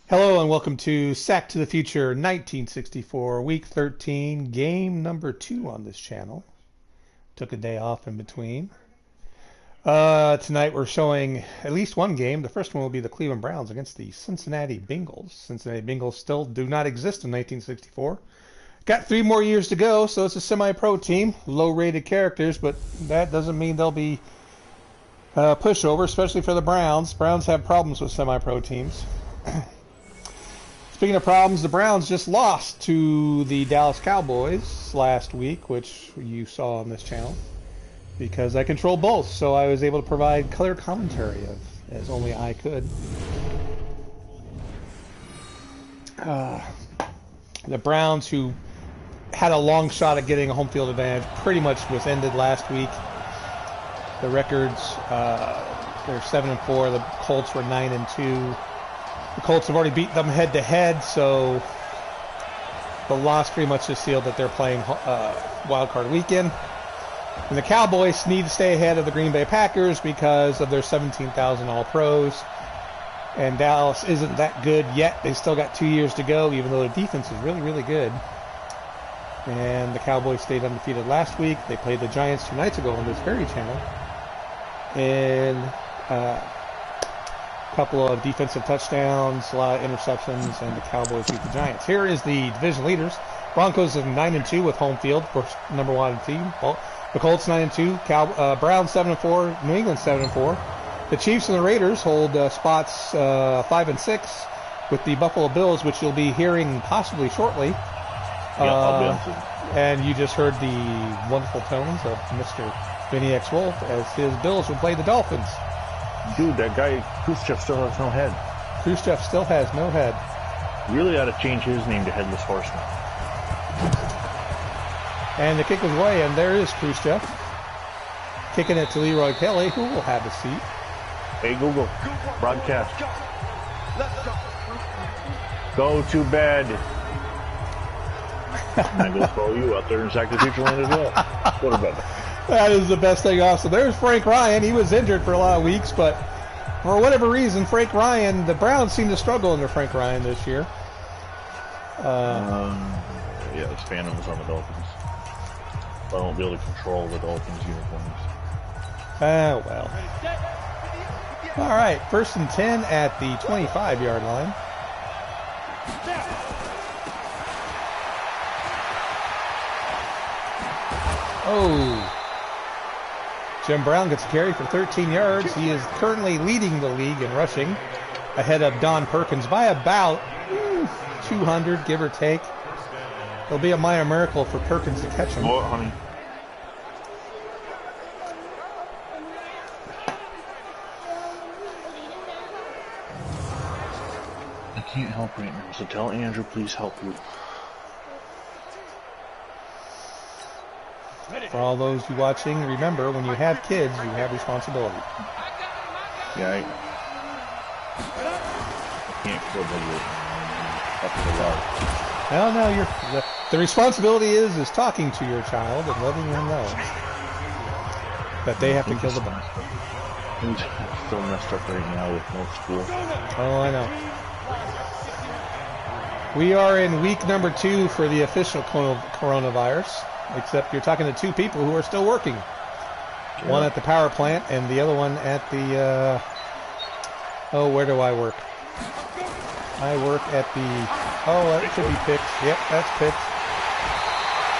Hello and welcome to Sack to the Future 1964, Week 13, game number 2 on this channel. Took a day off in between. Tonight we're showing at least one game. The first one will be the Cleveland Browns against the Cincinnati Bengals. Cincinnati Bengals still do not exist in 1964. Got 3 more years to go, so it's a semi-pro team. Low-rated characters, but that doesn't mean they'll be pushover, especially for the Browns. Browns have problems with semi-pro teams. Speaking of problems, the Browns just lost to the Dallas Cowboys last week, which you saw on this channel, because I control both, so I was able to provide clear commentary as only I could. The Browns, who had a long shot at getting a home field advantage, pretty much was ended last week. The records, they're 7-4. The Colts were 9-2. The Colts have already beat them head-to-head, so the loss pretty much just sealed that they're playing Wild Card Weekend. And the Cowboys need to stay ahead of the Green Bay Packers because of their 17,000 All-Pros. And Dallas isn't that good yet. They still got 2 years to go, even though their defense is really, really good. And the Cowboys stayed undefeated last week. They played the Giants 2 nights ago on this very channel. And couple of defensive touchdowns, a lot of interceptions, and the Cowboys beat the Giants. Here is the division leaders. Broncos are 9-2 with home field for number 1 team. The Colts 9-2, Browns 7-4, New England 7-4. The Chiefs and the Raiders hold spots 5-6 with the Buffalo Bills, which you'll be hearing possibly shortly. And you just heard the wonderful tones of Mr. Vinny X. Wolf as his Bills will play the Dolphins. Dude, that guy, Khrushchev, still has no head. Khrushchev still has no head. Really ought to change his name to Headless Horseman. And the kick was away, and there is Khrushchev. Kicking it to Leroy Kelly, who will have a seat. Hey, Google, broadcast. Go to bed. I'm going to throw you out there in Sack to the Future land as well. Go to bed. That is the best thing also. There's Frank Ryan. He was injured for a lot of weeks, but for whatever reason, Frank Ryan, the Browns seem to struggle under Frank Ryan this year. Yeah, this Phantom is on the Dolphins. I won't be able to control the Dolphins uniforms. Well. All right, 1st and 10 at the 25-yard line. Oh. Jim Brown gets a carry for 13 yards. He is currently leading the league in rushing, ahead of Don Perkins by about 200, give or take. It'll be a minor miracle for Perkins to catch him. Oh, honey. I can't help right now, so tell Andrew, please help you. For all those you watching, remember, when you have kids, you have responsibility. Yeah, I can't feel the No, the responsibility is talking to your child and letting them know that they have to kill the bug. He's still messed up right now with no school. Oh, I know. We are in week number 2 for the official coronavirus. Except you're talking to 2 people who are still working. Yeah. One at the power plant and the other one at the, where do I work? I work at the, that should be Pix. Yep, that's Pix.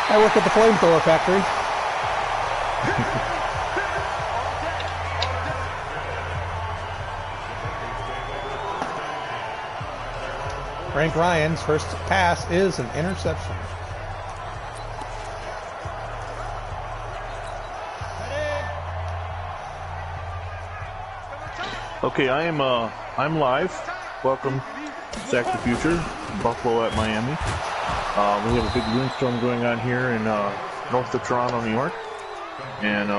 I work at the flamethrower factory. Frank Ryan's first pass is an interception. Okay, I'm live. Welcome, Sack the Future, Buffalo at Miami. We have a big windstorm going on here in north of Toronto, New York, and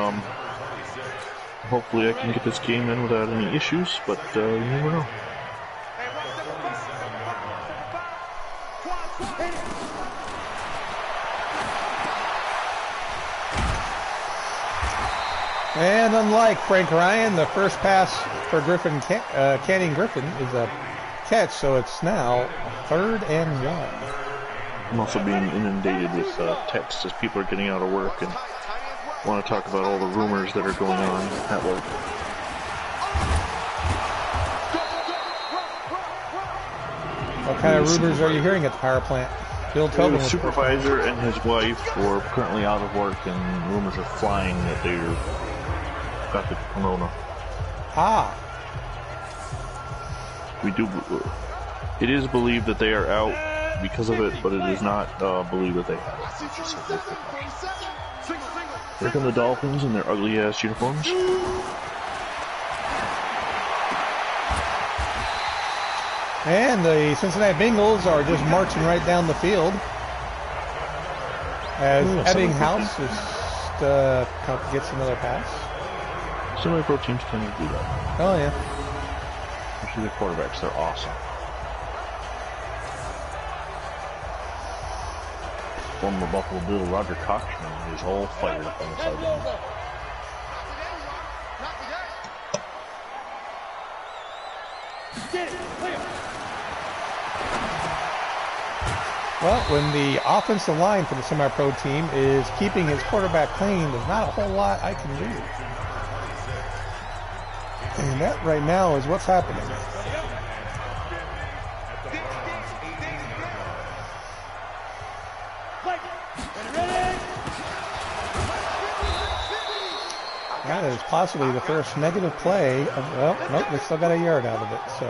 hopefully I can get this game in without any issues, but you never know. And unlike Frank Ryan, the first pass for Canning Griffin is a catch, so it's now 3rd and 1. I'm also being inundated with texts as people are getting out of work and want to talk about all the rumors that are going on at work. What kind of rumors are you hearing at the power plant? Bill Tobin, the supervisor and his wife are currently out of work, and rumors are flying that they're got the corona. Ah. It is believed that they are out because of it, but it is not believed that they have it. Here come the Dolphins in their ugly-ass uniforms. And the Cincinnati Bengals are just marching right down the field as Ebbinghaus gets another pass. Semi-pro teams tend to do that. Oh, yeah. Especially the quarterbacks, they're awesome. Former Buffalo Bill Roger Kochman is all fired up on the sideline. Well, when the offensive line for the semi-pro team is keeping his quarterback clean, there's not a whole lot I can do. And that right now is what's happening. That is possibly the first negative play of, well, nope, they still got a yard out of it, so.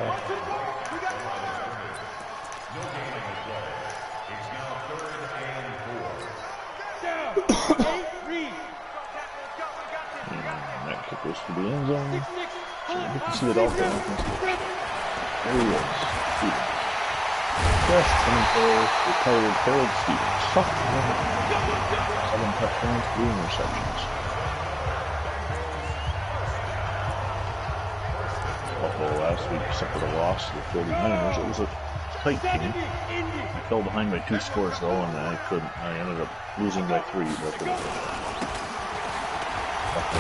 That kick goes to the end zone. So you can see the Dolphins. There he is. Stevens. Just retired Harold Stevens. 7 touchdowns, 3 interceptions. Buffalo last week suffered a loss to the 49ers. It was a tight game. I fell behind by 2 scores though, and I ended up losing by 3. Buffalo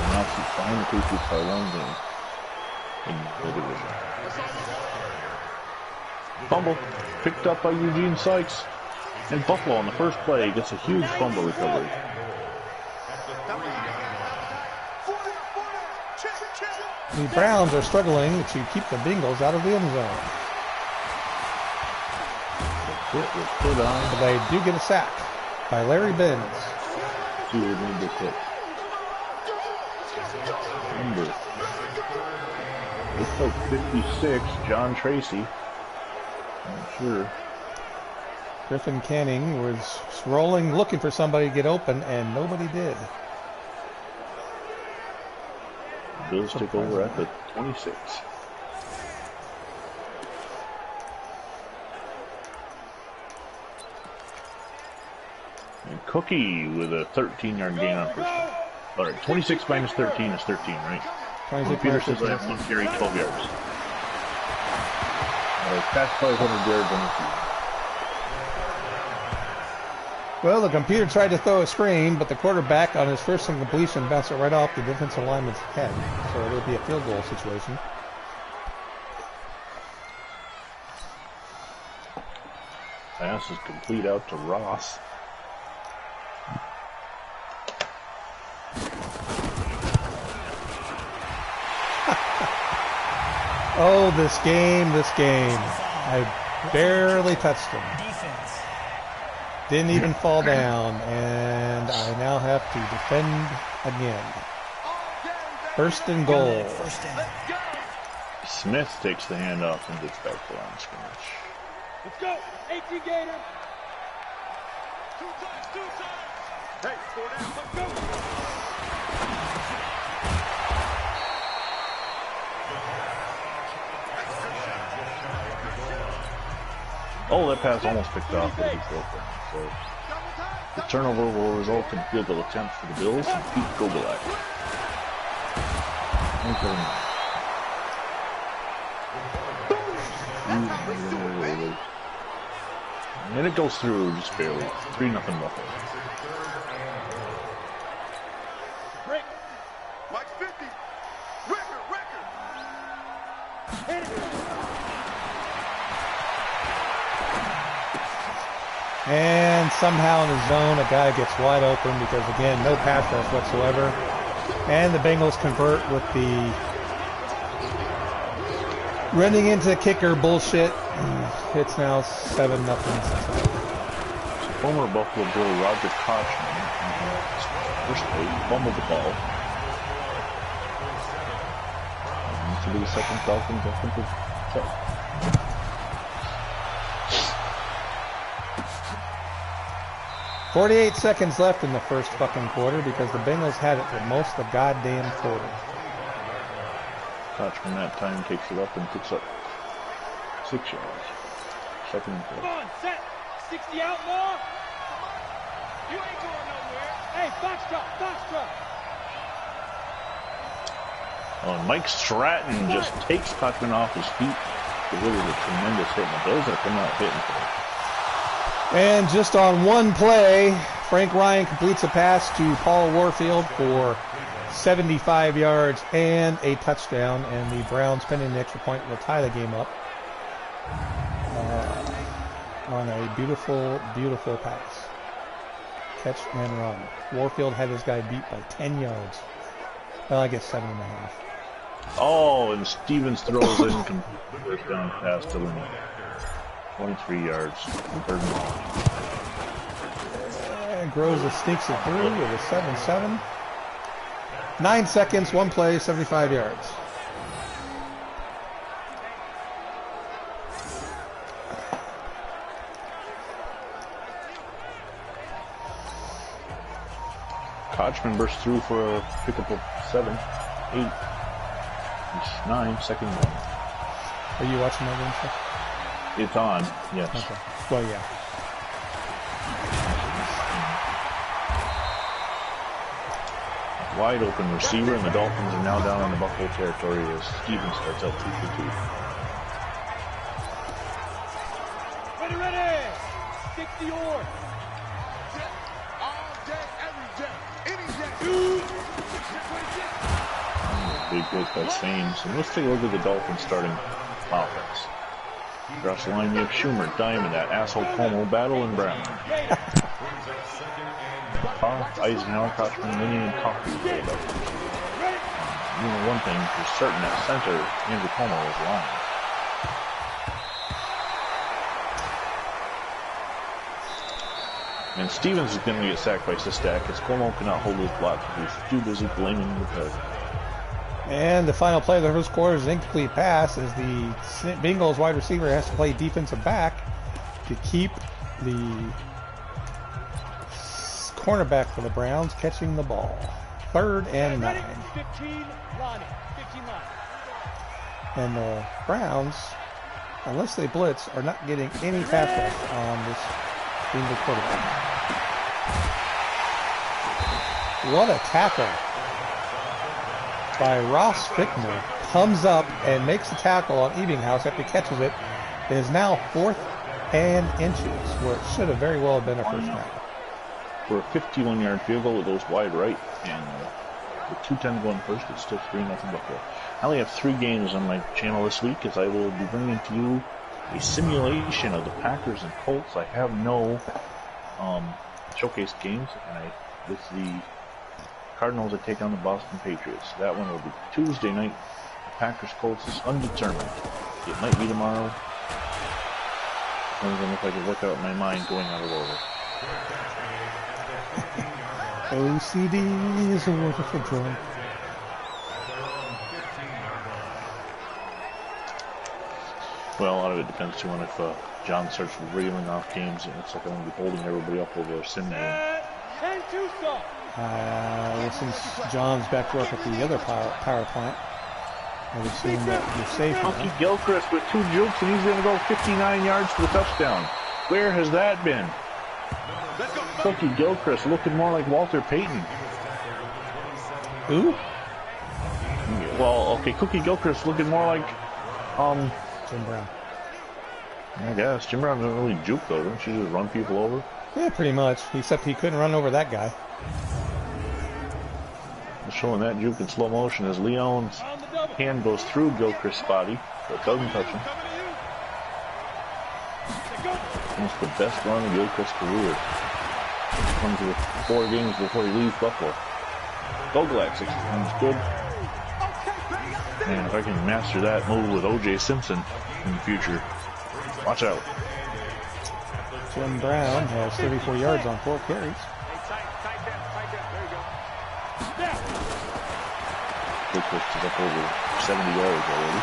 now sits behind the Patriots by 1 game in the division. Fumble picked up by Eugene Sykes, and Buffalo on the first play gets a huge fumble recovery. The Browns are struggling to keep the Bengals out of the end zone. The hit was put on. But they do get a sack by Larry Benz. He would need the hit. Number, looks like 56, John Tracy. I'm sure. Griffin Canning was rolling, looking for somebody to get open, and nobody did. Bills take over at the 26. And Cookie with a 13-yard gain on first down. All right, 26 minus 13 is 13, right? 26 Peter says I have 1 carry, 12 yards. Past 500 yards on the field. Well, the computer tried to throw a screen, but the quarterback on his first completion bounced it right off the defensive lineman's head. So it'll be a field goal situation. Pass is complete out to Ross. Oh, this game. I barely touched him. Didn't even fall down, and I now have to defend again. 1st and goal. Smith takes the handoff and gets back to line of scrimmage. Let's go, 18 Gator. 2 times. Hey, 4 down, let's go. Oh, that pass almost picked off, but it was open. So the turnover will result in field goal attempt for the Bills and Pete Gobelak. And it goes through just barely. 3-0 Buffalo. Break. Mike 50. Record. And somehow in the zone, a guy gets wide open because, again, no pass rush whatsoever. And the Bengals convert with the running into kicker bullshit. It's now 7-0 Cincinnati. Former Buffalo Bill Roger Kochman, first play, fumbled the ball. Needs to be the second Falcons offensive check. .48 seconds left in the first fucking quarter because the Bengals had it for most of the goddamn quarter. Kochman that time takes it up and picks up 6 yards. Second and 4. Come on, set. 60 out more. You ain't going nowhere. Hey, foxtrot, foxtrot. Oh, and Mike Stratton just takes Kochman off his feet. It really was a tremendous hit, and the Bills are coming out hitting for it. And just on one play, Frank Ryan completes a pass to Paul Warfield for 75 yards and a touchdown, and the Browns, pending the extra point, will tie the game up on a beautiful, beautiful pass. Catch and run. Warfield had his guy beat by 10 yards. Well, I guess 7.5. Oh, and Stevens throws in complete first down pass to Lindsay. 23 yards. Third and long. And Groza sneaks it through with a 7-7. 9 seconds, one play, 75 yards. Kochman burst through for a pickup of 7, 8, 9, second and 1. Are you watching that game, sir? It's on, yes. Okay. Well, yeah. Wide open receiver, and the Dolphins are now down in the Buffalo territory as Stevens starts out 2 for 2. Ready, ready. 60 or. All day, every day, any day. Big hit by Sames. And let's take a look at the Dolphins starting offense. Across the line, you have Schumer, Diamond, that asshole Como, Battle, and Brown. Eisenhower, Kochman, Linney, and Coffey rolled up. You know one thing for certain, at center, Andrew Como is lying. And Stevens is going to get sacked by Sistak as Como cannot hold his block because he's too busy blaming the play. And the final play of the first quarter is an incomplete pass as the Bengals wide receiver has to play defensive back to keep the cornerback for the Browns catching the ball. 3rd and 9. 15 line. And the Browns, unless they blitz, are not getting any pass rush on this Bengal quarterback. What a tackle by Ross Fickner. Comes up and makes the tackle on Ebbinghaus after he catches it. It is now 4th and inches, where it should have very well been a first down. For a 51-yard field goal, it goes wide right, and with 2:10 going first, it's still 3-0 Buffalo. I only have 3 games on my channel this week, as I will be bringing to you a simulation of the Packers and Colts. I have no showcase games, and with the Cardinals, I take on the Boston Patriots. That one will be Tuesday night. The Packers Colts is undetermined. It might be tomorrow. Depends on if I can work out in my mind going out of order. OCD is a wonderful drug. Well, a lot of it depends too on if John starts reeling off games. It looks like I'm going to be holding everybody up over a sim game. And Tucson. Well, since John's back to work at the other power plant, I would assume that you're safe now. Cookie Gilchrist with 2 jukes, and he's going to go 59 yards for the touchdown. Where has that been? Cookie Gilchrist looking more like Walter Payton. Who? Well, okay, Cookie Gilchrist looking more like, Jim Brown. I guess. Jim Brown doesn't really juke, though. Don't you just run people over? Yeah, pretty much. Except he couldn't run over that guy. Showing that juke in slow motion as Leon's hand goes through Gilchrist's body, but doesn't touch him. Almost the best run of Gilchrist's career. Comes with 4 games before he leaves Buffalo. Gogolak 6 times good. Man, if I can master that move with O.J. Simpson in the future, watch out. Jim Brown has 34 yards on 4 carries. Gilchrist is up over 70 yards already.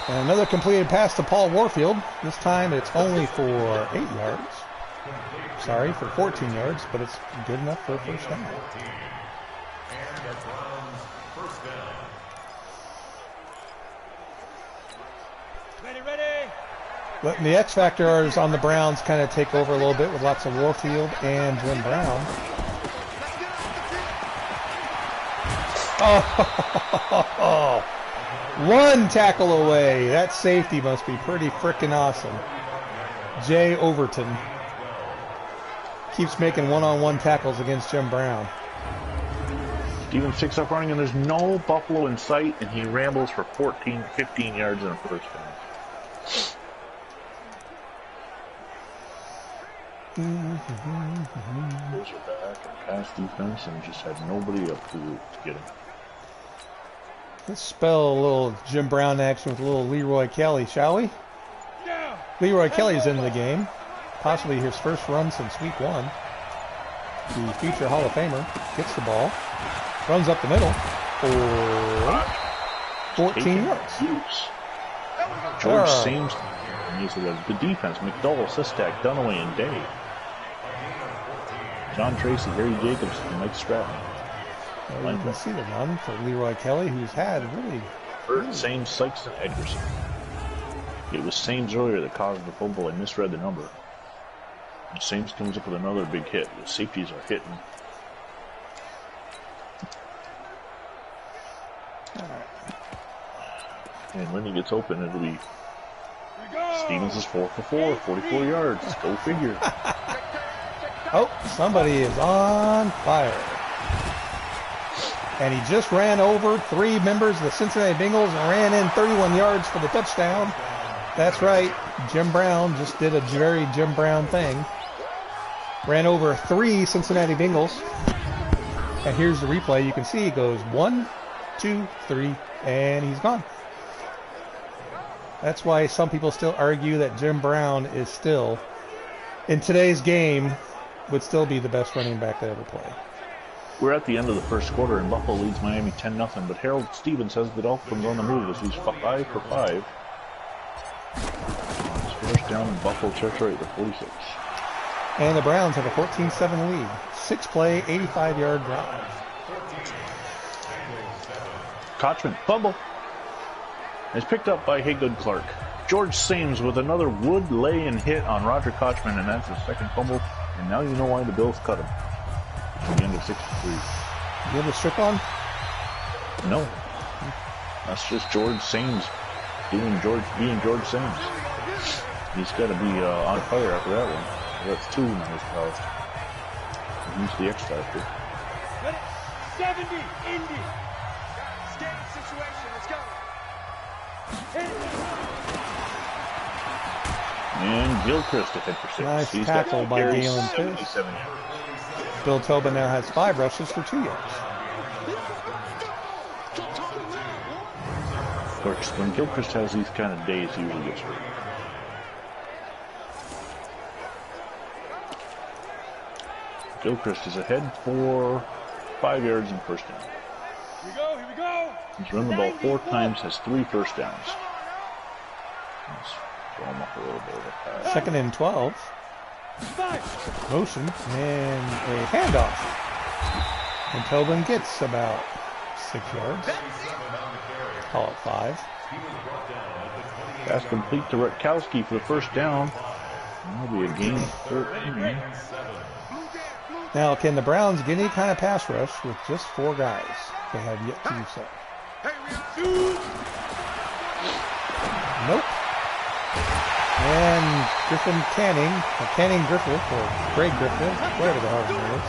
And another completed pass to Paul Warfield. This time it's only for 8 yards. Sorry, for 14 yards, but it's good enough for a first down. Letting the X Factors on the Browns kind of take over a little bit with lots of Warfield and Jim Brown. Oh, 1 tackle away. That safety must be pretty freaking awesome. Jay Overton keeps making one-on-one tackles against Jim Brown. Stevens picks up running, and there's no Buffalo in sight, and he rambles for 15 yards in a first down. Those are back and pass defense, and just had nobody up to get him. Let's spell a little Jim Brown action with a little Leroy Kelly, shall we? Leroy Kelly's in the game. Possibly his first run since week 1. The future Hall of Famer gets the ball, runs up the middle for 14 yards. George Sames, he's a good defense. McDowell, Sistak, Dunaway, and Day. John Tracy, Harry Jacobs, and Mike Stratton. You can see the run for Leroy Kelly, who's had really... Sames, Sykes, and Edgerson. It was Sames earlier that caused the fumble. I misread the number. And Sames comes up with another big hit. The safeties are hitting. And when he gets open, it'll be Stevens is 4 for 4, 44 yards. Go figure. Oh, somebody is on fire. And he just ran over 3 members of the Cincinnati Bengals and ran in 31 yards for the touchdown. That's right. Jim Brown just did a very Jim Brown thing. Ran over 3 Cincinnati Bengals. And here's the replay. You can see he goes 1, 2, 3, and he's gone. That's why some people still argue that Jim Brown is still, in today's game, would still be the best running back that ever played. We're at the end of the first quarter, and Buffalo leads Miami 10-0, but Harold Stevens has the Dolphins on the move as he's 5 for 5. First down in Buffalo territory at the 46. And the Browns have a 14-7 lead. 6-play, 85-yard drive. Kochman, fumble. Is picked up by Haygood Clark. George Sames with another wood lay and hit on Roger Kochman, and that's his second fumble. And now you know why the Bills cut him. At the end of 63. You have a strip on? No. That's just George Sames being George Sames. He's got to be on fire after that one. That's 2 in his house. He's the X Factor. 70, Indy. Skating situation, let's go. And Gilchrist to hit for 6. Nice He's tackle by Galen Fish. 77 yards. Bill Tobin now has 5 rushes for 2 yards. Of course, when Gilchrist has these kind of days, he usually gets hurt. Gilchrist is ahead for 5 yards in first down. Here we go. He's run the ball 4 times, has 3 first downs. Let's throw him up a little bit of a pass. 2nd and 12. Motion and a handoff. And Tobin gets about 6 yards. Call it 5. Pass complete to Rutkowski for the first down. That'll be a gain of 13. Now, can the Browns get any kind of pass rush with just 4 guys? They have yet to do so. Nope. And Canning Griffith, or Greg Griffith, whatever the hell his name is,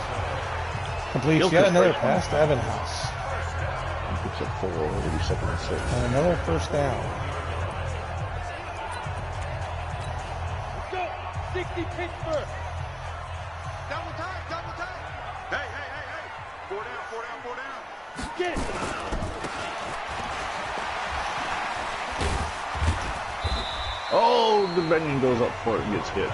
completes yet another pass to Evan House. He picks up 4, it'll be 2nd and 6. And another first down. Pittsburgh. Double time, double time. Hey. 4 down. Get it. Oh, the Benyon goes up for it and gets hit.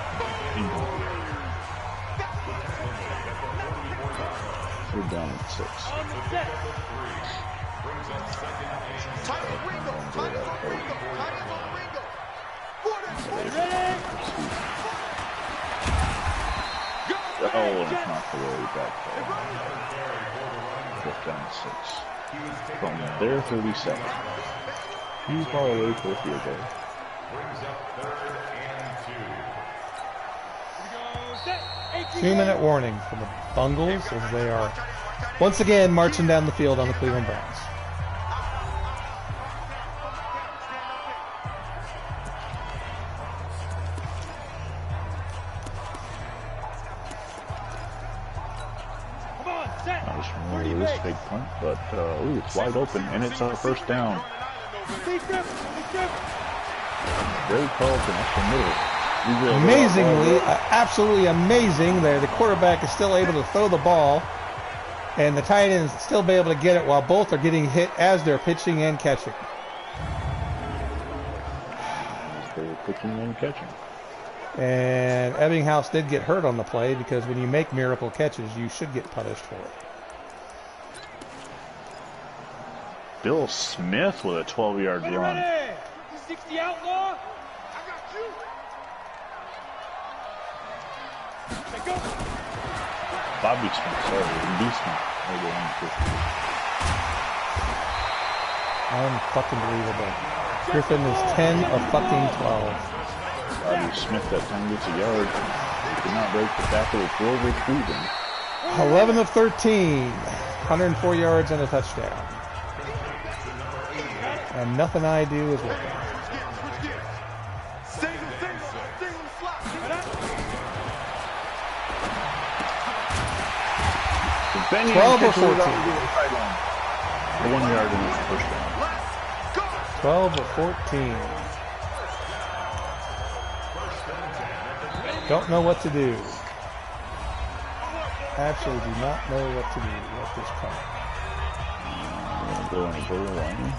We're down at 6. On the set. Tight Ringo. Ready? Oh, and it's not the way back there. Just down to 6. From their 37. Too far away for a field goal. 2-minute warning for the Bengals as they are once again marching down the field on the Cleveland Browns. Not as familiar with this big punt, but ooh, it's wide open, and it's our first down. Great call from up the middle. Amazingly, absolutely amazing there. The quarterback is still able to throw the ball, and the tight end is still be able to get it while both are getting hit as they're pitching and catching. They're pitching and catching. And Ebbinghaus did get hurt on the play because when you make miracle catches, you should get punished for it. Bill Smith with a 12-yard run. 60 outlaw. I got you. Go. Bobby Smith, sorry, B Smith. Unfucking believable. Griffin is 10 of fucking 12. Bobby Smith that time gets a yard. He could not break the tackle for over Cleveland. 11 of 13. 104 yards and a touchdown. And nothing I do is working. 12 or 14. 1 yard in the first down. 12 or 14. Don't know what to do. Absolutely do not know what to do at this point. Go on the goal line.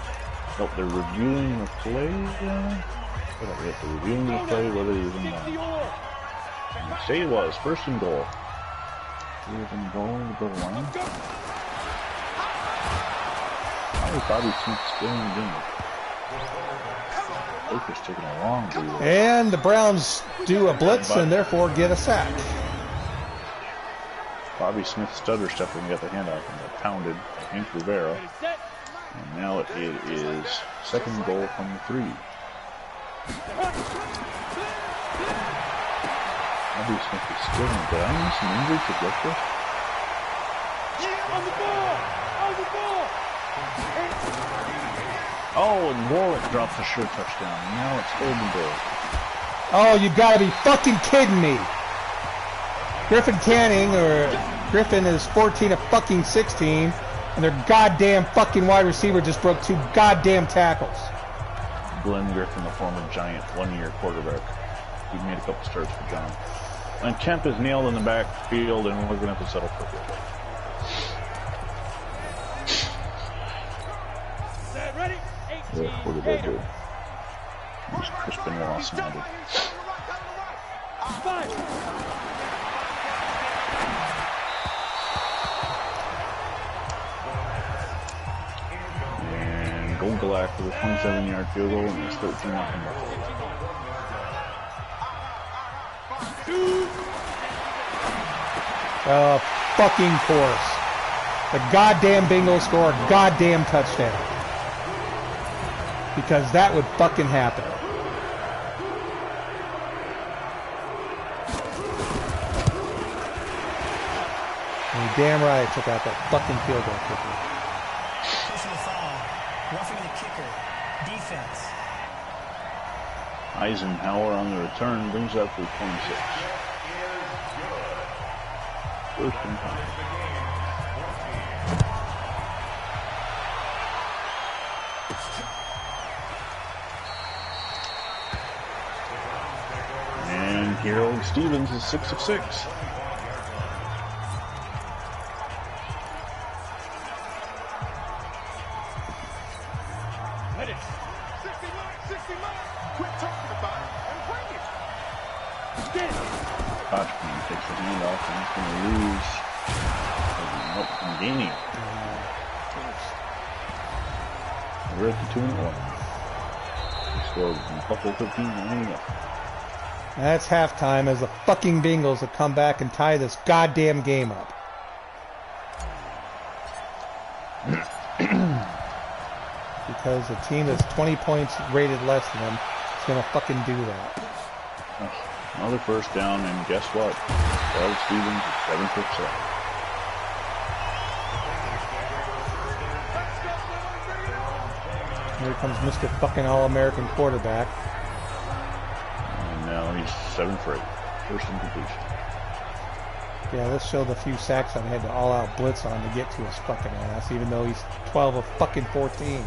Nope, they're reviewing the play. They're reviewing the play, whether he's in the... Say it was, first and goal. He was in goal, the goal line. How is Bobby Smith still in the game? Baker's taking a long breather. And the Browns do a blitz and therefore get a sack. Bobby Smith stutter stepped when he got the handoff and got pounded by Hank Rivera. And now it is second goal from the 3. Bobby Smith is still in. Did I miss some injury to get this? On the ball! Oh, and Warwick drops a sure touchdown. And now it's Golden Boy. Oh, you gotta be fucking kidding me. Griffin is 14 of fucking 16, and their goddamn fucking wide receiver just broke 2 goddamn tackles. Glenn Griffin, the former Giant, 1-year quarterback. He made a couple starts for John. And Kemp is nailed in the backfield, and we're going to have to settle for a field goal. Ready? What did they do? He's Crispin Lawson. And Golgalak with a 27-yard field goal, and it's 13-0. Fucking course. The goddamn Bengals score a goddamn touchdown. Because that would fucking happen. And you're damn right took out that fucking field goal quickly. Personal foul. Roughing the kicker. Defense. Eisenhower on the return brings up to 26. First and 10. And Hero Stevens is 6 of 6. Let it. 60 miles. Quit talking about it and bring it. Get it. Hodgkin takes the hand off and he's going to lose. Nope, I'm gaining. We're at the 2-1. Scored Buffalo 13, 9-0. That's halftime as the fucking Bengals have come back and tie this goddamn game up. Because the team that's 20 points rated less than them is going to fucking do that. Another first down, and guess what? Well, Stevens is 7 for 7. Here comes Mr. fucking All-American quarterback. And now he's 7 for 8. First incompletion. Yeah, this showed a few sacks I've had to all-out blitz on to get to his fucking ass, even though he's 12 of fucking 14.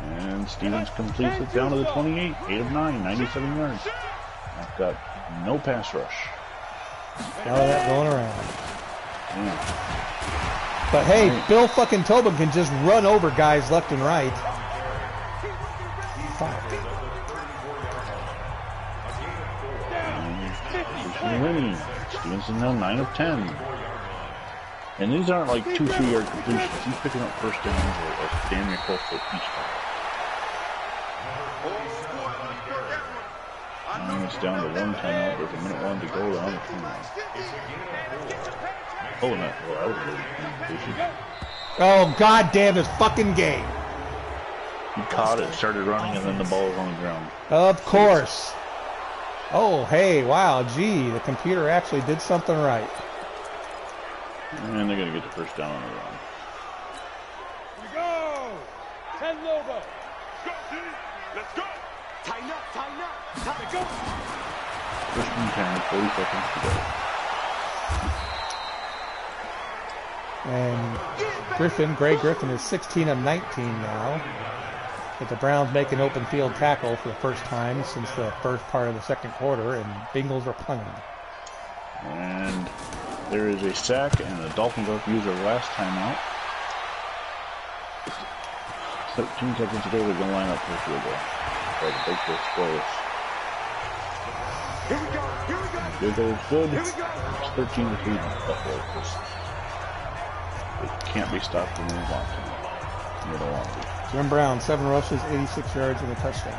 And Stevens completes it down to the 28. 8 of 9, 97 yards. I've got no pass rush. All of that going around. Yeah. But hey, Bill fucking Tobin can just run over guys left and right. Fuck. Winning. Stevenson now 9 of 10. And these aren't like 2-3 yard completions. He's picking up first downs or damn near close to each time. And it's down to 1 timeout. There's a minute 1 to go down the 29. Oh, no. Well, that was a good completion. Oh, goddamn this fucking game. He caught it, started running, and then the ball was on the ground. Of course. Oh, hey, wow, gee, the computer actually did something right. And they're going to get the first down on the run. We go. 10 Lobo. Go, G. Let's go. Tighten up. Time to go. First and 10, 40 seconds to go. And Grey Griffin is 16 of 19 now. But the Browns make an open field tackle for the first time since the first part of the second quarter, and Bengals are punting. And there is a sack, and the Dolphins have to use their last timeout. 13 seconds to go, they're going to line up for a field goal. Try to break this close. Here we go. Field goal is good. It's 13 to 3 in Buffalo. It can't be stopped when they want to. They don't want to. Jim Brown, 7 rushes, 86 yards, and a touchdown.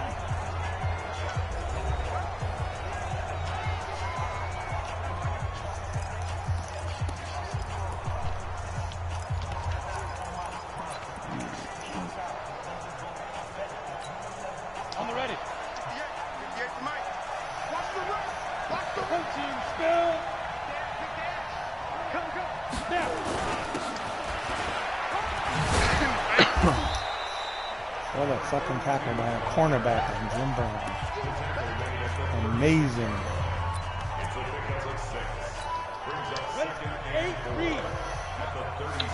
On the ready. Watch the run. Watch the whole team spill. Go. Now. What a fucking tackle by a cornerback on Jim Brown. Amazing.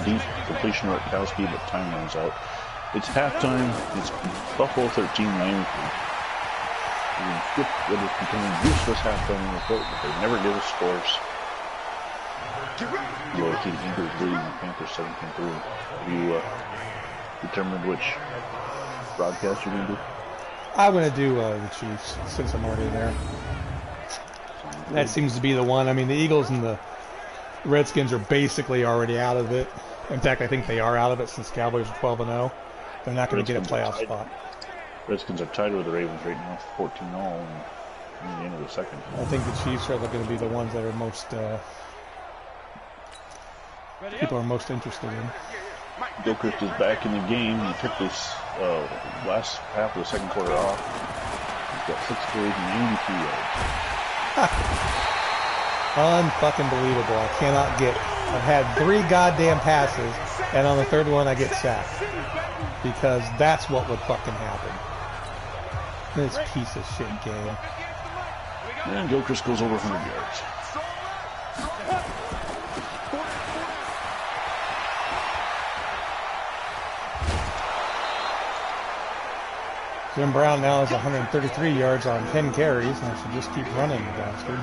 Deep completion Rutkowski, but time runs out. It's halftime. It's Buffalo 13, Miami 3. We skip what is becoming useless halftime report, but they never give us scores. Loyalty to Eagles leading the Panthers 17-3. Have you determined which broadcast you're going to do? I'm going to do the Chiefs since I'm already there. That seems to be the one. I mean, the Eagles and the Redskins are basically already out of it. In fact, I think they are out of it since Cowboys are 12-0. They're not going to get a playoff spot. Redskins are tied with the Ravens right now, 14-0 in the end of the second. I think the Chiefs are going to be the ones that are most people are most interested in. Gilchrist is back in the game. He took this last half of the second quarter off. He's got 6 carries and 92 yards. Unfucking believable. I cannot get. I've had 3 goddamn passes, and on the third one I get sacked. Because that's what would fucking happen. This piece of shit game. And Gilchrist goes over 100 yards. Jim Brown now has 133 yards on 10 carries, and I should just keep running, the bastard.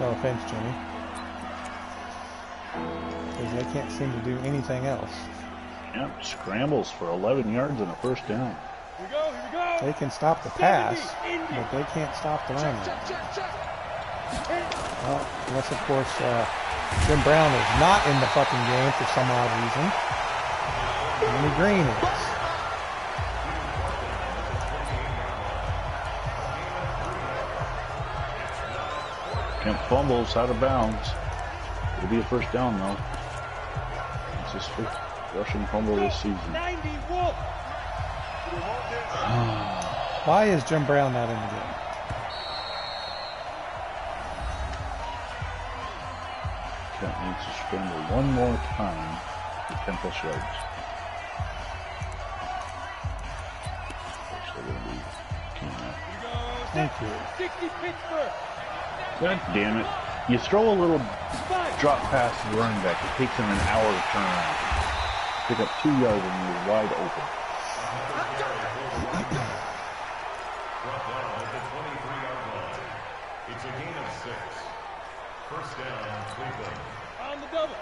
No offense, Jimmy. Because they can't seem to do anything else. Yep, scrambles for 11 yards and a first down. Here we go, here we go. They can stop the pass, but they can't stop the run. Well, unless, of course, Jim Brown is not in the fucking game for some odd reason. Jimmy Green is. Kemp fumbles out of bounds. It'll be a first down, though. It's his fifth rushing fumble this season. Why is Jim Brown not in the game? Kemp needs to scramble one more time for 10 plus yards. Thank you. 60 Pittsburgh. God damn it. You throw a little drop pass to the running back, it takes him an hour to turn around. Pick up 2 yards and you're wide open. It's a gain of 6. First down, Cleveland. On the double.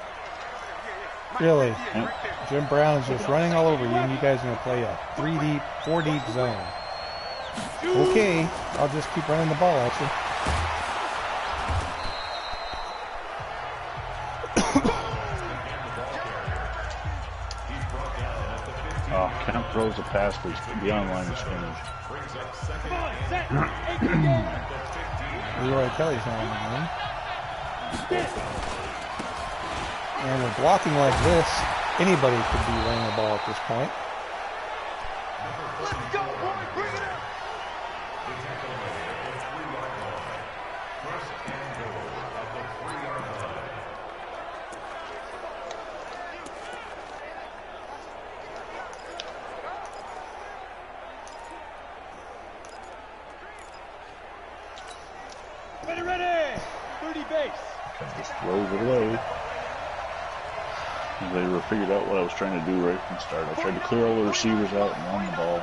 Really? Yep. Jim Brown is just running all over you, and you guys are going to play a 3-deep, 4-deep zone. Okay, I'll just keep running the ball at you. Oh, Kemp throws a pass, but he's beyond line of scrimmage. Leroy Kelly's not in the game. And with blocking like this, anybody could be running the ball at this point. Let's go, boy, bring it up. Ready, ready. 30 base. Just throws it away. They were figured out what I was trying to do right from the start. I tried to clear all the receivers out and run the ball.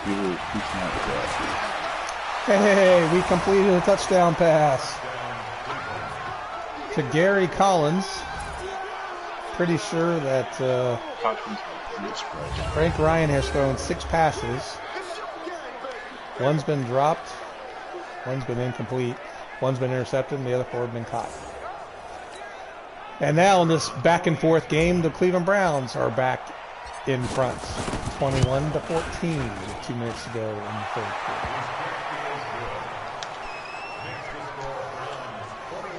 He was piecing out the pass. Hey, we completed a touchdown pass to Gary Collins. Pretty sure that Frank Ryan has thrown 6 passes. One's been dropped, one's been incomplete, one's been intercepted, and the other 4 have been caught. And now in this back and forth game, the Cleveland Browns are back in front, 21-14, with 2 minutes to go in the third quarter.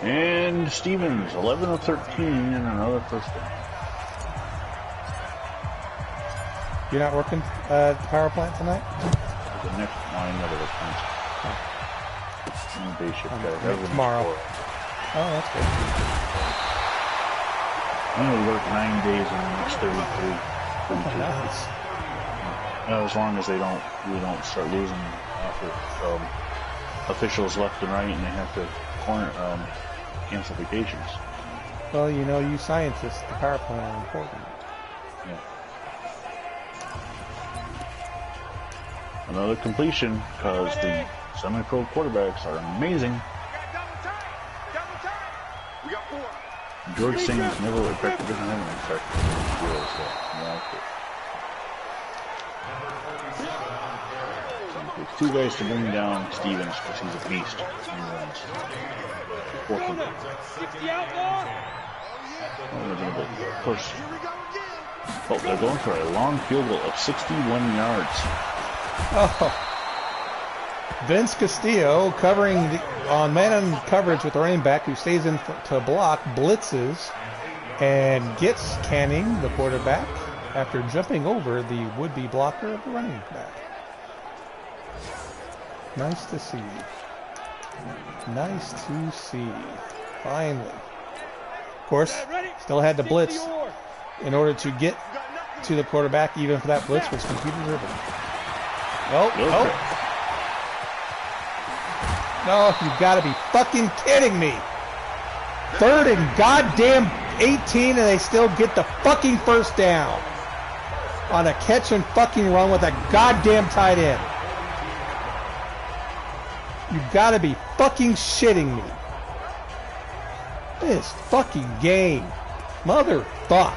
And Stevens, 11 of 13, and another first down. You're not working at the power plant tonight? The next line of the fence. Day shift guys. Tomorrow. Oh, that's good. I'm going to work 9 days in the next 33. Oh, nice. As long as we don't start losing officials left and right, and they have to cancel vacations. Well, you know, you scientists at the power plant are important. Yeah. Another completion, because the semi-pro quarterbacks are amazing. We got 4. George Sings never affected, doesn't have an effect. It takes 2 guys to bring down Stevens because he's a beast. He runs. 60 outlaw. Of course. Oh, they're going for a long field goal of 61 yards. Oh. Vince Castillo covering on man coverage with the running back who stays in to block, blitzes, and gets Canning, the quarterback, after jumping over the would-be blocker of the running back. Nice to see. Nice to see. Finally. Of course, still had to blitz in order to get to the quarterback, even if that blitz was computer driven. Oh. No, you've got to be fucking kidding me. 3rd and goddamn 18 and they still get the fucking first down on a catch and fucking run with a goddamn tight end. You gotta be fucking shitting me. This fucking game. Motherfuck.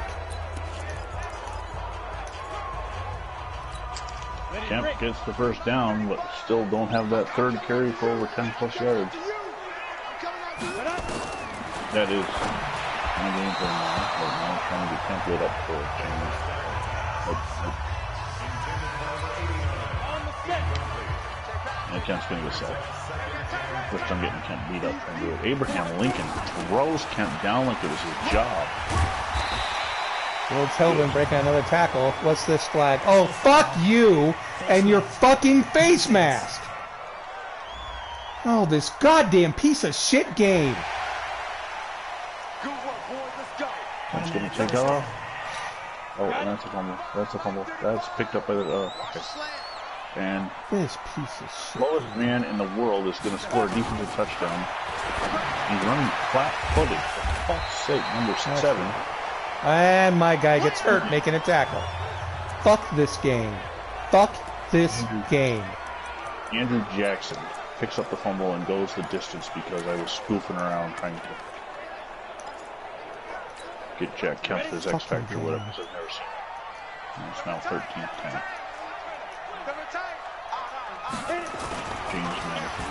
Kemp gets the first down, but still don't have that third carry for over 10 plus yards. That is my game plan now. Right now, trying to get Kemp lit up for a change. And Kemp's going to get sacked. First time getting Kemp beat up. And do it. Abraham Lincoln throws Kemp down like it was his job. Will Tobin breaking another tackle. What's this flag? Oh, fuck you and your fucking face mask. Oh, this goddamn piece of shit game. That's going to take off. Oh, and that's a fumble. That's a fumble. That's picked up by the... okay. And this piece of shit. Slowest man in the world is going to score a defensive touchdown. He's running flat-footed. For fuck's sake, number 7. And my guy gets hurt making a tackle. Fuck this game. Fuck this game. Andrew Jackson picks up the fumble and goes the distance because I was spoofing around trying to get Jack Kemp his X Factor, whatever, because I've never seen it. And it's now 13-10. James Madison.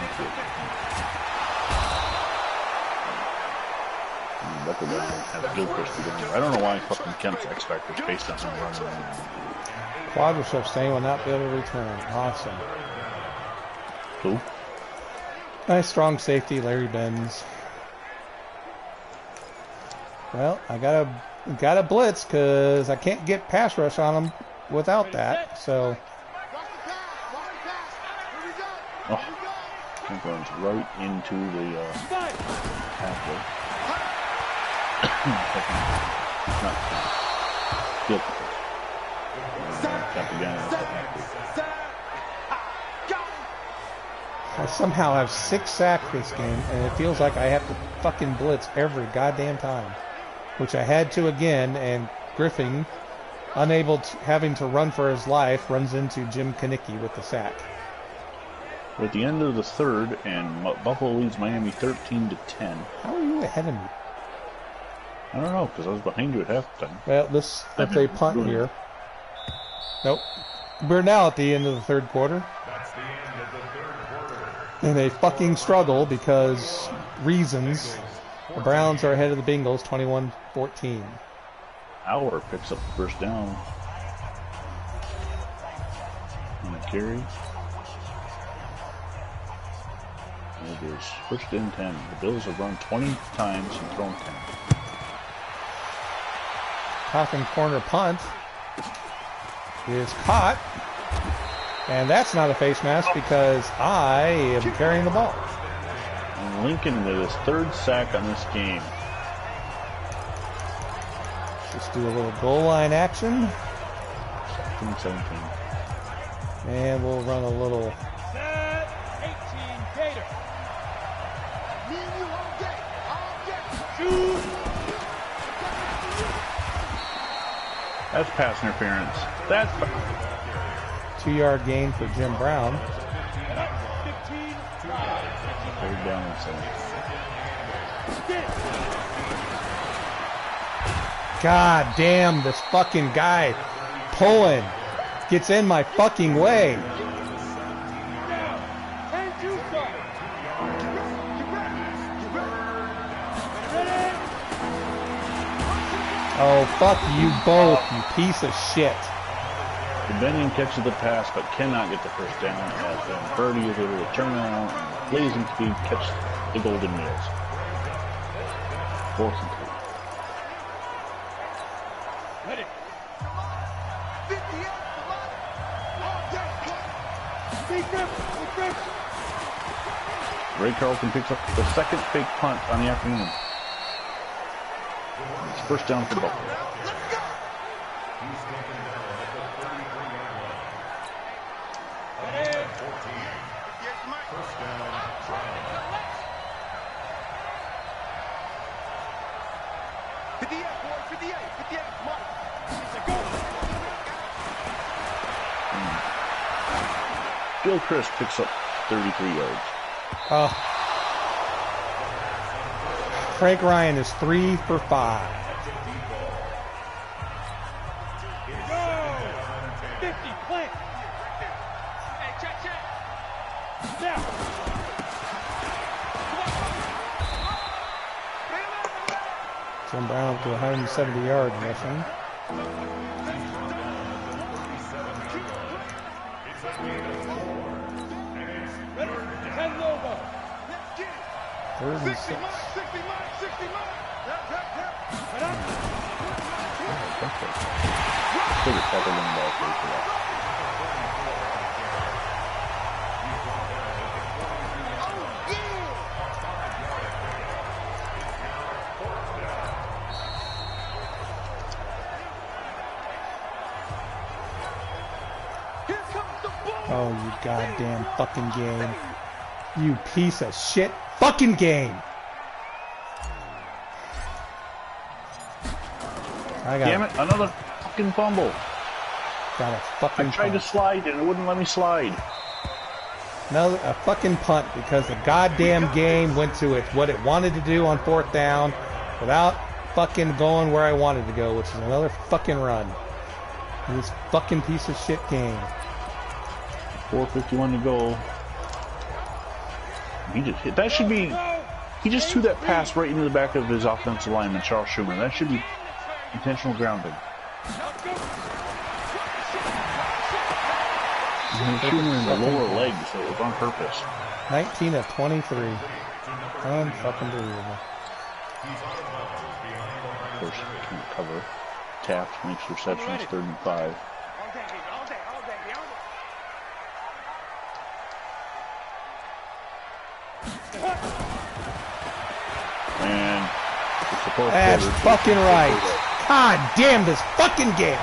I don't know why fucking Kemp's X Factor is based on him running around. Quadricep saying will not be able to return. Awesome. Who? Nice strong safety, Larry Benz. Well, I gotta blitz because I can't get pass rush on him without that. So. Oh, Kemp runs right into the tackle. Not field goal. Kemp again. I somehow have 6 sacks this game, and it feels like I have to fucking blitz every goddamn time, which I had to again. And Griffin, having to run for his life, runs into Jim Kanicki with the sack. We're at the end of the third, and Buffalo leads Miami 13-10. How are you ahead of me? I don't know, because I was behind you at halftime. Well, that's a punt here. Nope. We're now at the end of the third quarter. And they fucking struggle because reasons. The Browns are ahead of the Bengals 21-14. Auer picks up the first down. On a carry. It is first and 10. The Bills have run 20 times and thrown 10. Coffin corner punt is caught. And that's not a face mask because I am carrying the ball. And Lincoln with his 3rd sack on this game. Let's do a little goal line action. 17. And we'll run a little. That's pass interference. That's 2-yard gain for Jim Brown. 3rd down and 7. God damn, this fucking guy pulling gets in my fucking way. Oh, fuck you both, you piece of shit. Benning catches the pass, but cannot get the first down, as Birdie is able to turn around and blazing speed catch the Golden Meals. 4th and 3. Ray Carlton picks up the 2nd fake punt on the afternoon. It's first down for Buffalo. Gilchrist picks up 33 yards. Frank Ryan is 3 for 5. 50, plant. Hey, check. Now. Jim Brown up to 170 yards rushing. Third and 6. 60 miles. Oh, you goddamn fucking game. You piece of shit fucking game. Damn it, another fucking fumble. Got a fucking I tried to slide and it wouldn't let me slide. A fucking punt because the goddamn game went to what it wanted to do on 4th down without fucking going where I wanted to go, which is another fucking run. This fucking piece of shit game. 4:51 to go. He just hit. That should be. He just threw that pass right into the back of his offensive lineman, Charles Schumer. That should be intentional grounding. Schumer in the lower leg, so it was on purpose. 19 of 23. Unfucking believable. Of course, can't cover. Taft makes receptions 3rd and 5. And it's the fourth That's quarter. fucking right. God damn this fucking game.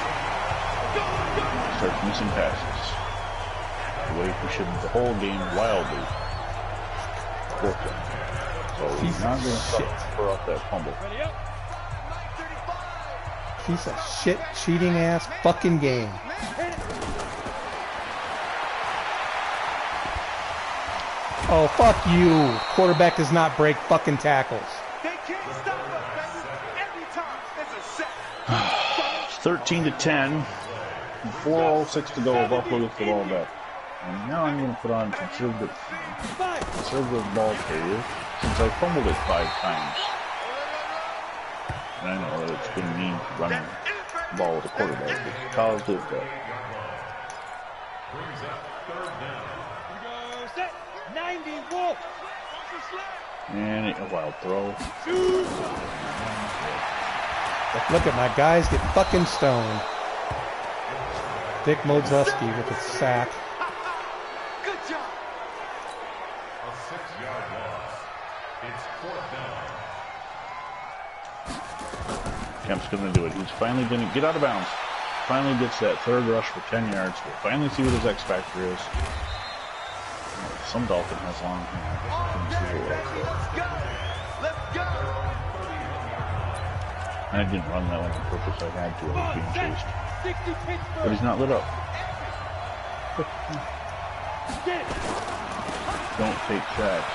Starts missing passes. The way we should the whole game wildly. So he's not going to throw off that fumble. Piece of shit, cheating ass fucking game. Oh, fuck you. Quarterback does not break fucking tackles. They can't stop us, baby. Every time, it's a set. 13-10. 4:06 to go. Buffalo gets the ball back. And now I'm going to put on conservative ball carrier since I fumbled it 5 times. And I know that it's been mean running the ball with a quarterback, but Kyle's did that. Set. 90 Wolf. And a wild throw. Look at my guys get fucking stoned. Dick Modzelski with a sack. Good job. A 6-yard loss. It's 4th down. Kemp's going to do it. He's finally going to get out of bounds. Finally gets that 3rd rush for 10 yards. We'll finally see what his X factor is. Some Dolphin has long hair. I didn't run that one on purpose. I had to. I was being chased. But he's not lit up. Don't take sacks.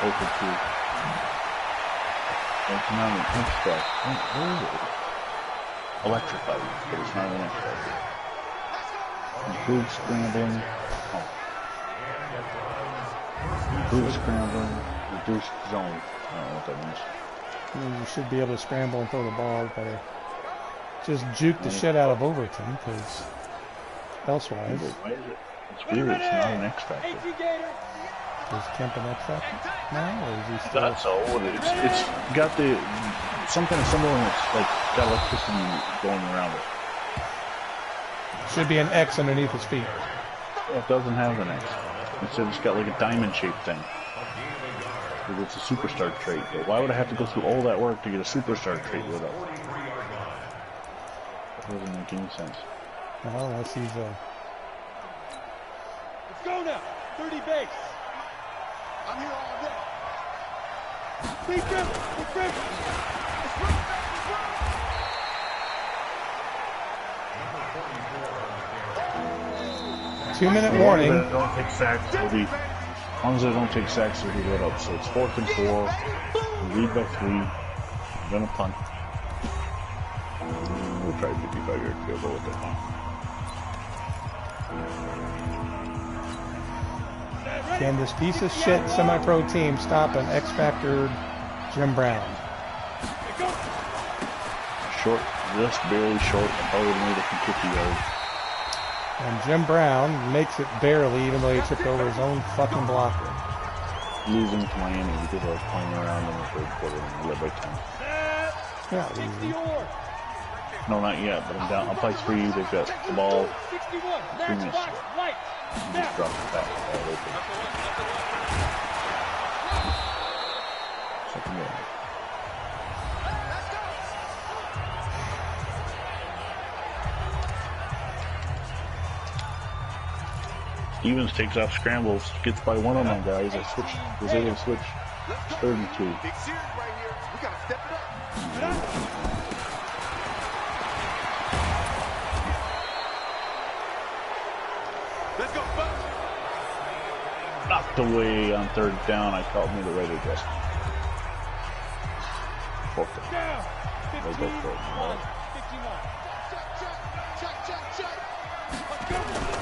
Open to. Don't come out and pinch back. Electrified, but it's not electrified. Improved scrambling. Improved scrambling. Reduced zone. I don't know what that means. You should be able to scramble and throw the ball better. Just juke the shit out of Overton, because elsewise. Why is it? It's weird. It's not an X factor. Is Kemp an X factor now, or is he still? That's all. It's got the some kind of symbol and it's like got electricity going around it. Should be an X underneath his feet. It doesn't have an X. It's got like a diamond-shaped thing. It's a superstar trait. But why would I have to go through all that work to get a superstar trait with it? That doesn't make any sense. Well, unless he's Let's go now. 30 base. I'm here all day. Big grip. Big grip. Let's run. 2-minute As long as warning. they don't take sacks, as long as they don't take sacks, they'll be good up. So it's 4th and 4. We lead by 3. I'm gonna punt. We'll try 55-yard field goal with that punt. Can this piece of shit semi-pro team stop an X-Factor Jim Brown? Short, just barely short. Probably made it from 50 yards. And Jim Brown makes it barely, even though he tripped over his own fucking blocker. Losing to Miami because I was playing around in the 3rd quarter and we led by 10. Not easy. No, not yet, but I'm down. I'll play 3. They've got the ball. 3 minutes. You just drop it back. Open. Second down. Stevens takes off scrambles, gets by one of my guys. I was able to switch 3rd and 2. Big series right here. We gotta step it up. Let's go, folks. Knocked away on 3rd down. I called me the right adjustment. 4th down. They go for it. Let's go.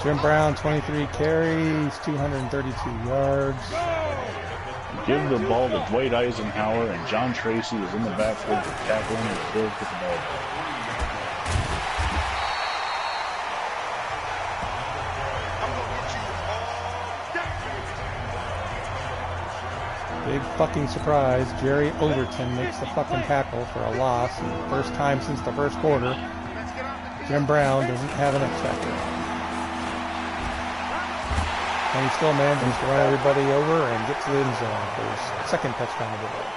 Jim Brown, 23 carries, 232 yards. Give the ball to Dwight Eisenhower, and John Tracy is in the backfield to tackle him and still get the ball back. Big fucking surprise. Jerry Overton makes the fucking tackle for a loss. First time since the first quarter. Jim Brown doesn't have an X-Factor. And he still manages to run everybody over and get to the end zone for his 2nd touchdown of the day.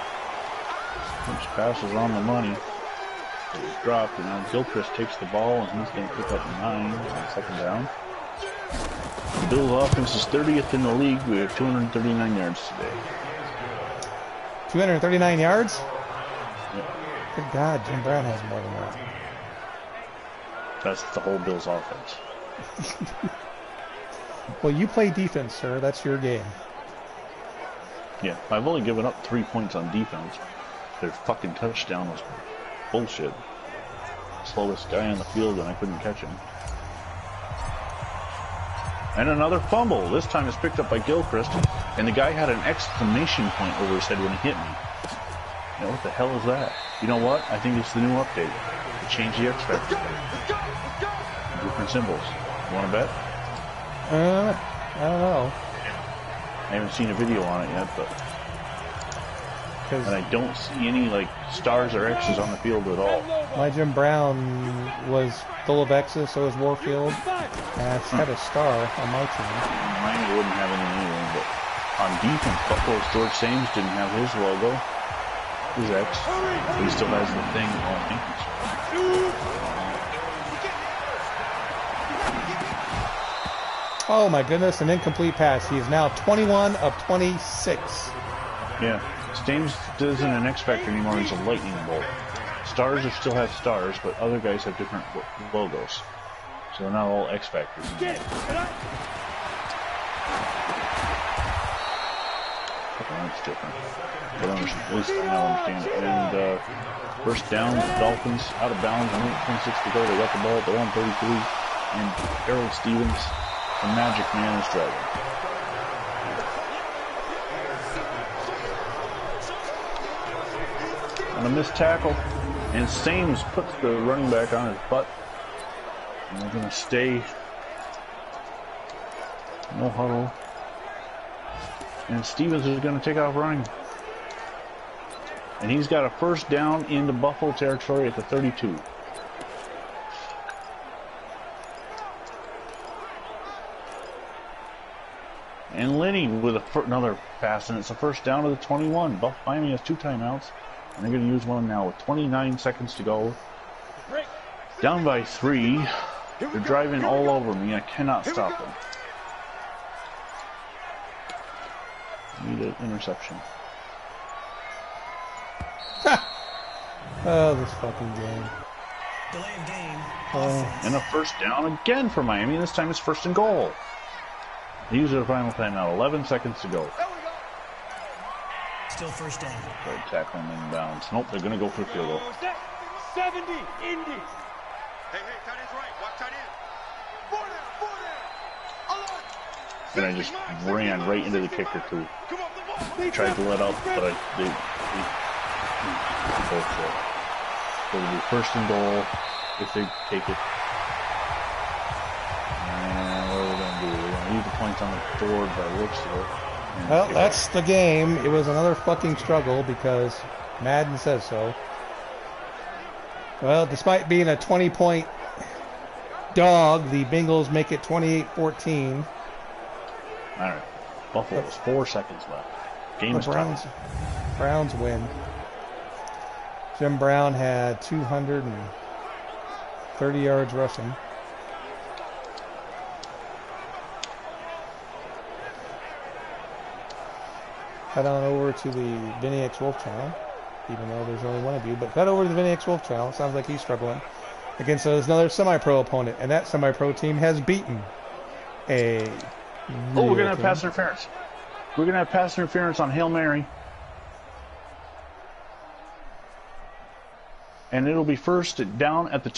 Which pass is on the money. It was dropped, and now Gilchrist takes the ball, and he's going to pick up 9 on 2nd down. The Bills' offense is 30th in the league. We have 239 yards today. 239 yards? Yep. Good God, Jim Brown has more than that. That's the whole Bills' offense. Well, you play defense, sir. That's your game. Yeah, I've only given up 3 points on defense. Their fucking touchdown was bullshit. Slowest guy on the field, and I couldn't catch him. And another fumble. This time it's picked up by Gilchrist, and the guy had an exclamation point over his head when he hit me. You know, what the hell is that? You know what? I think it's the new update. They changed the X-Factor. Different symbols. You want to bet? I don't know. I haven't seen a video on it yet, but... And I don't see any, like, stars or X's on the field at all. My Jim Brown was full of X's, so was Warfield. And it's had a star on my team. Mine wouldn't have any anyway, but on defense, Buffalo's George Sames didn't have his logo, his X, but he still has the thing on defense. Oh my goodness, an incomplete pass. He is now 21 of 26. Yeah, Stames isn't an X Factor anymore, he's a lightning bolt. Stars still have stars, but other guys have different logos. So they're not all X Factors anymore. That's different. But at least I now understand it. And first down, the Dolphins out of bounds, 126 to go. They got the ball at the 133. And Harold Stevens, the magic man, is driving. On a missed tackle, and Sames puts the running back on his butt. And they're going to stay. No huddle. And Stevens is going to take off running. And he's got a first down into Buffalo territory at the 32. And Lenny with another pass, and it's a first down to the 21. Miami has 2 timeouts, and they're going to use one now with 29 seconds to go. Down by 3. They're driving all over me. I cannot stop them. Need an interception. Oh, this fucking game. Delay of game. Offense. And a first down again for Miami. This time it's first and goal. They use their final time now. 11 seconds to go. Still first down. Good tackling inbounds. Nope, they're going to go for the field goal. 70, Indy. Hey, tight end's right. Watch tight end. 4 down. Alert. And I just ran right into the kicker, too. They tried to let up, but they both did. So it'll be first and goal if they take it. And what are we going to do? We're going to leave the points on the board by the looks of it. Well, that's the game. It was another fucking struggle because Madden says so. Well, despite being a 20-point dog, the Bengals make it 28-14. All right. Buffalo has 4 seconds left. Game is tied. Browns win. Jim Brown had 230 yards rushing. Head on over to the Vinny X Wolf channel, even though there's only one of you, but head over to the Vinny X Wolf channel. Sounds like he's struggling against another semi-pro opponent, and that semi-pro team has beaten a Oh, we're going to have pass interference. We're going to have pass interference on Hail Mary. And it'll be first down at the